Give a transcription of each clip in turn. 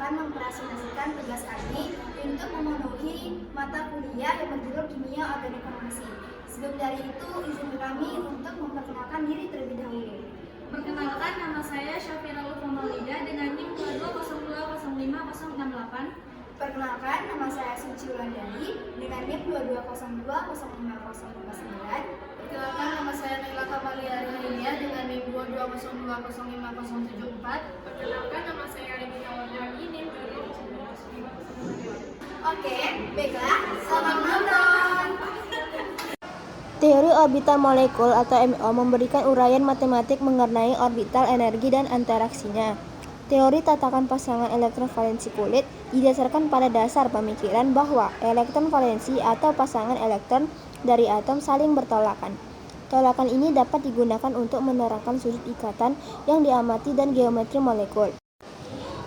akan mempresentasikan tugas kami untuk memenuhi mata kuliah yang berjudul Kimia Organik Farmasi. Sebelum dari itu, izin kami untuk memperkenalkan diri terlebih dahulu. Perkenalkan, nama saya Syafira Ulfamalida dengan NIM 22020508. Perkenalkan, nama saya Suci Wulandari dengan NIM 22020509. Perkenalkan, nama saya Naila Kamalia Rahimia dengan NIM 2202050774. Perkenalkan, nama saya Regina Wardani NIM 22020507. Oke, baiklah, selamat menonton. Teori orbital molekul atau MO memberikan uraian matematik mengenai orbital energi dan interaksinya. Teori tatakan pasangan elektron valensi kulit didasarkan pada dasar pemikiran bahwa elektron valensi atau pasangan elektron dari atom saling bertolakan. Tolakan ini dapat digunakan untuk menerangkan sudut ikatan yang diamati dan geometri molekul.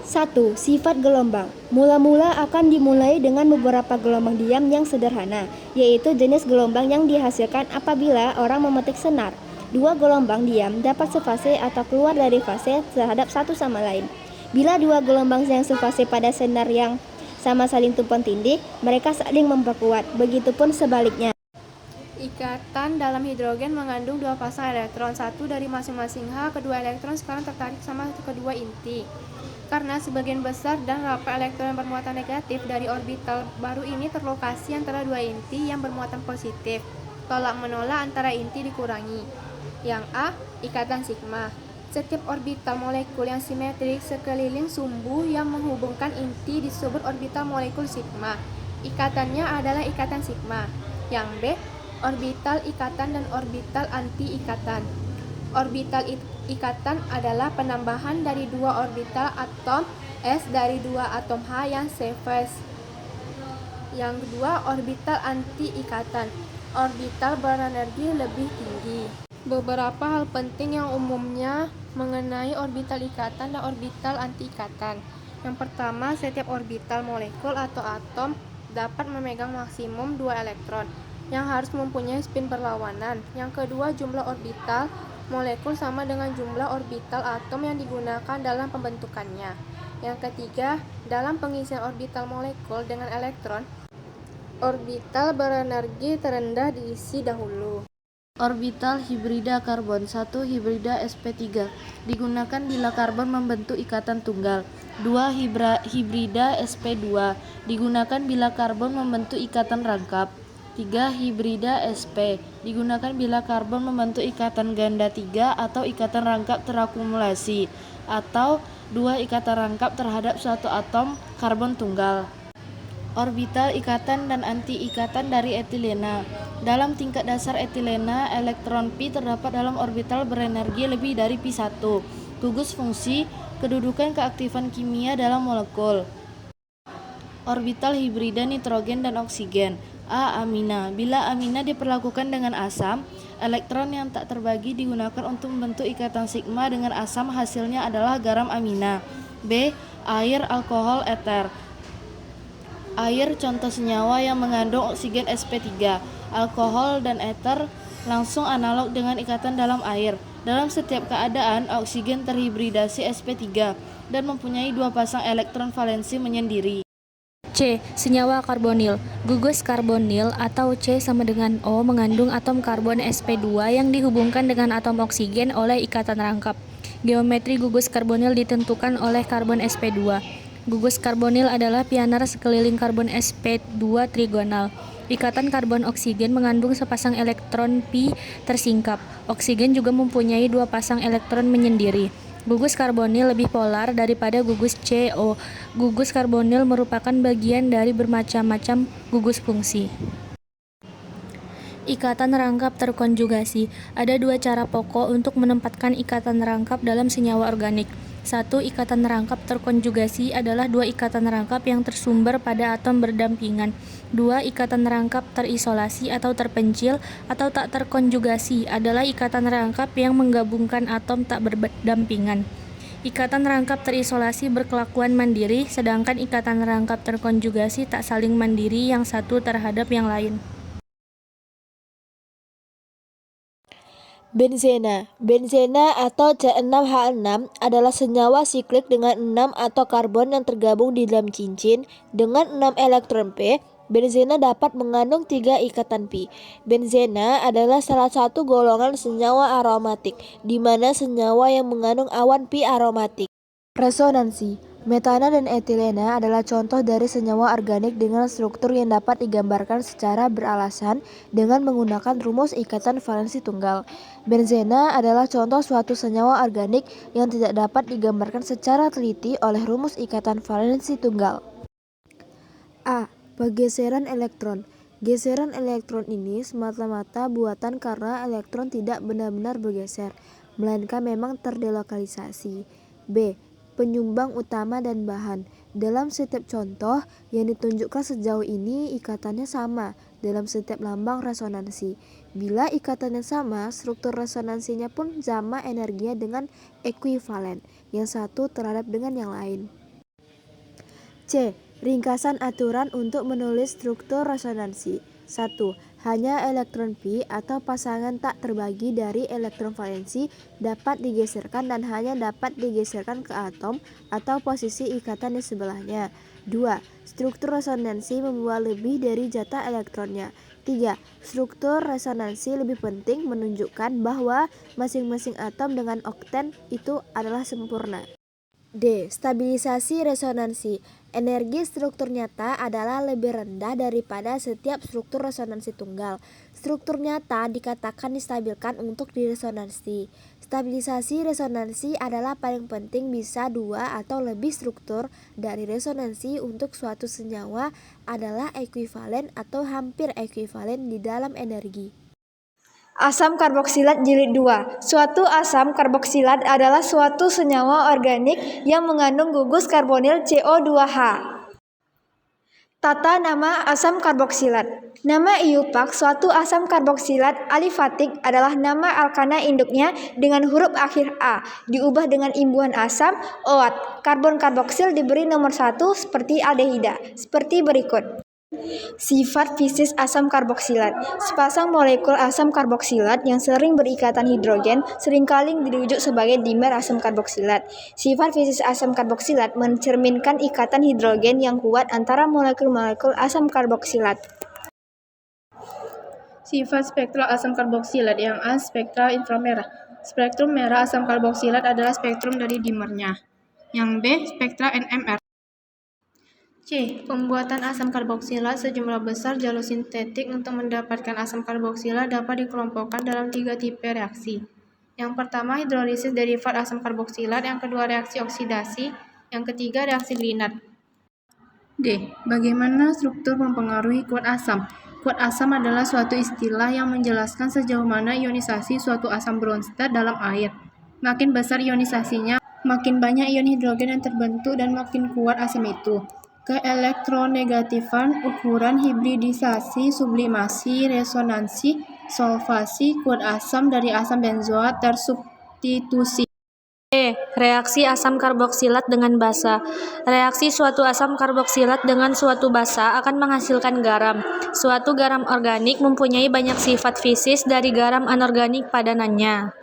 1. Sifat gelombang. Mula-mula akan dimulai dengan beberapa gelombang diam yang sederhana, yaitu jenis gelombang yang dihasilkan apabila orang memetik senar. Dua gelombang diam dapat sefase atau keluar dari fase terhadap satu sama lain. Bila dua gelombang yang sefase pada senar yang sama saling tumpang tindih, mereka saling memperkuat. Begitupun sebaliknya. Ikatan dalam hidrogen mengandung dua pasang elektron, satu dari masing-masing H. Kedua elektron sekarang tertarik sama kedua inti. Karena sebagian besar dan rapat elektron bermuatan negatif dari orbital baru ini terlokasi antara dua inti yang bermuatan positif, tolak-menolak antara inti dikurangi. Yang A. Ikatan sigma. Setiap orbital molekul yang simetrik sekeliling sumbu yang menghubungkan inti disebut orbital molekul sigma. Ikatannya adalah ikatan sigma. Yang B. Orbital ikatan dan orbital anti-ikatan. Orbital ikatan adalah penambahan dari dua orbital atom S dari dua atom H yang se-phase. Yang kedua, orbital anti-ikatan. Orbital berenergi lebih tinggi. Beberapa hal penting yang umumnya mengenai orbital ikatan dan orbital anti-ikatan. Yang pertama, setiap orbital molekul atau atom dapat memegang maksimum 2 elektron yang harus mempunyai spin berlawanan. Yang kedua, jumlah orbital molekul sama dengan jumlah orbital atom yang digunakan dalam pembentukannya. Yang ketiga, dalam pengisian orbital molekul dengan elektron, orbital berenergi terendah diisi dahulu. Orbital hibrida karbon 1 hibrida sp3 digunakan bila karbon membentuk ikatan tunggal. 2 hibrida sp2 digunakan bila karbon membentuk ikatan rangkap. 3. Hibrida sp digunakan bila karbon membentuk ikatan ganda 3 atau ikatan rangkap terakumulasi, atau 2 ikatan rangkap terhadap suatu atom karbon tunggal. Orbital ikatan dan anti-ikatan dari etilena. Dalam tingkat dasar etilena, elektron pi terdapat dalam orbital berenergi lebih dari pi1. Gugus fungsi, kedudukan keaktifan kimia dalam molekul. Orbital hibrida nitrogen dan oksigen. A. Amina. Bila amina diperlakukan dengan asam, elektron yang tak terbagi digunakan untuk membentuk ikatan sigma dengan asam, hasilnya adalah garam amina. B. Air, alkohol, eter. Air contoh senyawa yang mengandung oksigen sp3. Alkohol dan eter langsung analog dengan ikatan dalam air. Dalam setiap keadaan, oksigen terhibridasi sp3 dan mempunyai dua pasang elektron valensi menyendiri. C. Senyawa karbonil. Gugus karbonil atau C sama dengan O mengandung atom karbon sp2 yang dihubungkan dengan atom oksigen oleh ikatan rangkap. Geometri gugus karbonil ditentukan oleh karbon sp2. Gugus karbonil adalah pianar sekeliling karbon sp2 trigonal. Ikatan karbon oksigen mengandung sepasang elektron pi tersingkap. Oksigen juga mempunyai dua pasang elektron menyendiri. Gugus karbonil lebih polar daripada gugus CO. Gugus karbonil merupakan bagian dari bermacam-macam gugus fungsi. Ikatan rangkap terkonjugasi. Ada dua cara pokok untuk menempatkan ikatan rangkap dalam senyawa organik. 1. Ikatan rangkap terkonjugasi adalah dua ikatan rangkap yang tersumber pada atom berdampingan. 2. Ikatan rangkap terisolasi atau terpencil atau tak terkonjugasi adalah ikatan rangkap yang menggabungkan atom tak berdampingan. Ikatan rangkap terisolasi berkelakuan mandiri, sedangkan ikatan rangkap terkonjugasi tak saling mandiri yang satu terhadap yang lain. Benzena. Benzena atau C6H6 adalah senyawa siklik dengan 6 atau karbon yang tergabung di dalam cincin dengan 6 elektron P. Benzena dapat mengandung 3 ikatan pi. Benzena adalah salah satu golongan senyawa aromatik, di mana senyawa yang mengandung awan pi aromatik. Resonansi. Metana dan etilena adalah contoh dari senyawa organik dengan struktur yang dapat digambarkan secara beralasan dengan menggunakan rumus ikatan valensi tunggal. Benzena adalah contoh suatu senyawa organik yang tidak dapat digambarkan secara teliti oleh rumus ikatan valensi tunggal. A. Pergeseran elektron. Geseran elektron ini semata-mata buatan karena elektron tidak benar-benar bergeser, melainkan memang terdelokalisasi. B. Penyumbang utama dan bahan. Dalam setiap contoh yang ditunjukkan sejauh ini ikatannya sama dalam setiap lambang resonansi. Bila ikatannya sama, struktur resonansinya pun sama energinya dengan ekuivalen, yang satu terhadap dengan yang lain. C. Ringkasan aturan untuk menulis struktur resonansi. 1. Hanya elektron pi atau pasangan tak terbagi dari elektron valensi dapat digeserkan dan hanya dapat digeserkan ke atom atau posisi ikatan di sebelahnya. 2. Struktur resonansi membawa lebih dari jatah elektronnya. 3. Struktur resonansi lebih penting menunjukkan bahwa masing-masing atom dengan okten itu adalah sempurna. D. Stabilisasi resonansi. Energi struktur nyata adalah lebih rendah daripada setiap struktur resonansi tunggal. Struktur nyata dikatakan distabilkan untuk diresonansi. Stabilisasi resonansi adalah paling penting bisa 2 atau lebih struktur dari resonansi untuk suatu senyawa adalah ekuivalen atau hampir ekuivalen di dalam energi. Asam karboksilat jilid 2. Suatu asam karboksilat adalah suatu senyawa organik yang mengandung gugus karbonil CO2H. Tata nama asam karboksilat. Nama IUPAC suatu asam karboksilat alifatik adalah nama alkana induknya dengan huruf akhir A, diubah dengan imbuhan asam, OAT. Karbon karboksil diberi nomor 1 seperti aldehida, seperti berikut. Sifat fisis asam karboksilat. Sepasang molekul asam karboksilat yang sering berikatan hidrogen seringkali dirujuk sebagai dimer asam karboksilat. Sifat fisis asam karboksilat mencerminkan ikatan hidrogen yang kuat antara molekul-molekul asam karboksilat. Sifat spektral asam karboksilat. Yang A. Spektral inframerah. Spektrum merah asam karboksilat adalah spektrum dari dimernya. Yang B. Spektral NMR. C. Pembuatan asam karboksilat. Sejumlah besar jalur sintetik untuk mendapatkan asam karboksilat dapat dikelompokkan dalam 3 tipe reaksi. Yang pertama, hidrolisis derivat asam karboksilat. Yang kedua, reaksi oksidasi. Yang ketiga, reaksi Grignard. D. Bagaimana struktur mempengaruhi kuat asam? Kuat asam adalah suatu istilah yang menjelaskan sejauh mana ionisasi suatu asam Bronsted dalam air. Makin besar ionisasinya, makin banyak ion hidrogen yang terbentuk dan makin kuat asam itu. Keelektronegatifan, ukuran, hibridisasi, sublimasi, resonansi, solvasi, kuat asam dari asam benzoat tersubstitusi. E. Reaksi asam karboksilat dengan basa. Reaksi suatu asam karboksilat dengan suatu basa akan menghasilkan garam. Suatu garam organik mempunyai banyak sifat fisis dari garam anorganik padanannya.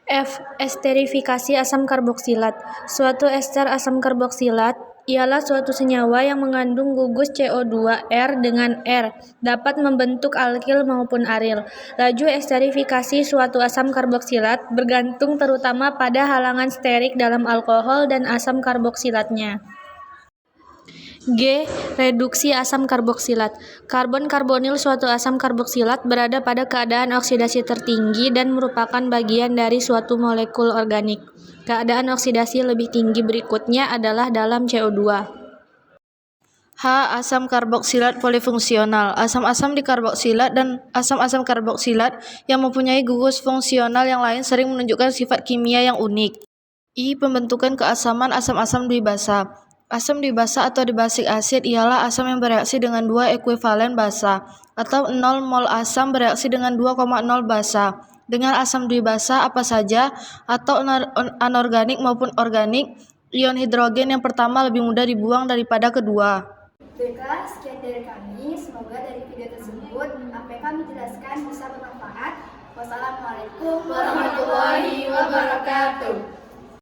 F. Esterifikasi asam karboksilat. Suatu ester asam karboksilat ialah suatu senyawa yang mengandung gugus CO2R dengan R, dapat membentuk alkil maupun aril. Laju esterifikasi suatu asam karboksilat bergantung terutama pada halangan sterik dalam alkohol dan asam karboksilatnya. G. Reduksi asam karboksilat. Karbon karbonil suatu asam karboksilat berada pada keadaan oksidasi tertinggi dan merupakan bagian dari suatu molekul organik. Keadaan oksidasi lebih tinggi berikutnya adalah dalam CO2. H. Asam karboksilat polifungsional. Asam-asam dikarboksilat dan asam-asam karboksilat yang mempunyai gugus fungsional yang lain sering menunjukkan sifat kimia yang unik. I. Pembentukan keasaman asam-asam dibasa. Asam dibasa atau dibasic acid ialah asam yang bereaksi dengan 2 ekuivalen basa, atau 0 mol asam bereaksi dengan 2,0 basa. Dengan asam dibasa apa saja, atau anorganik maupun organik, ion hidrogen yang pertama lebih mudah dibuang daripada kedua. Baiklah, sekian dari kami. Semoga dari video tersebut apa yang kami jelaskan bisa bermanfaat Wassalamualaikum warahmatullahi wabarakatuh.